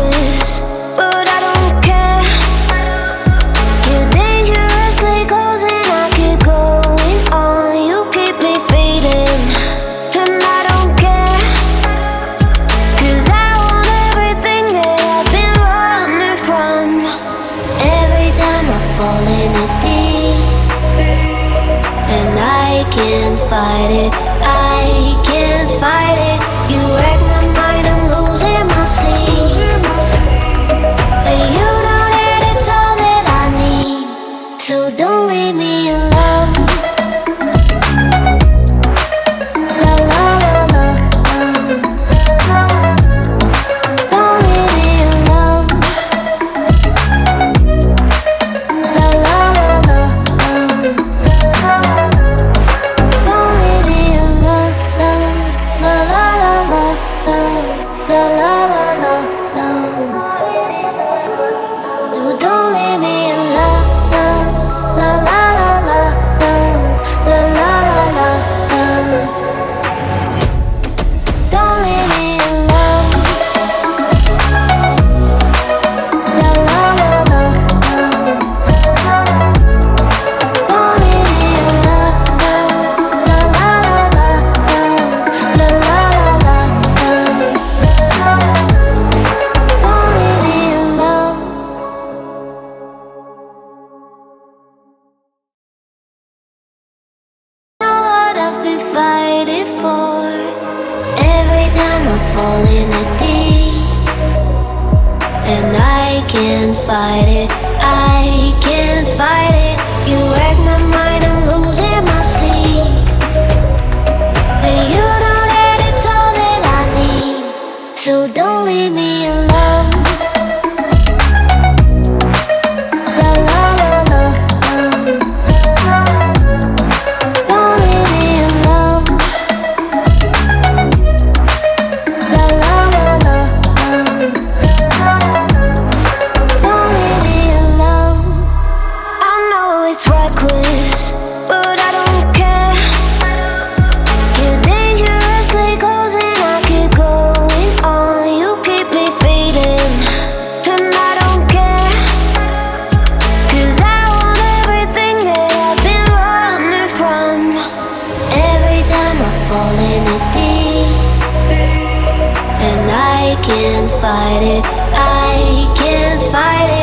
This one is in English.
reckless, but I don't care. You're dangerously close and I keep going on. You keep me fading, and I don't care, 'cause I want everything that I've been running from. Every time I fall in it deep, and I can't fight it, I can't fight it. You wreck my mind, I'm losing my sleep, and you know that it's all that I need. So don't leave me alone. La la la la, don't leave me alone. La la la la, don't leave me alone. La la la la, la la la la, no, don't leave me alone. La la la la, la la la la, don't leave me alone. La la la la, don't leave me alone. La la la la, la la la la, don't leave me alone. Know what I've been fighting for. Every time I fall in it deep, and I can't fight it, I can't fight it. You wreck my mind, I'm losing my sleep, and you know that it's all that I need. So don't leave me alone. La la la la, don't leave me alone. La la la la, don't leave me alone. I know it's reckless, but I don't care. You're dangerously close and I keep going on. You keep me fading, and I don't care, 'cause I want everything that I've been running from. Every time I fall in it deep, and I can't fight it, I can't fight it.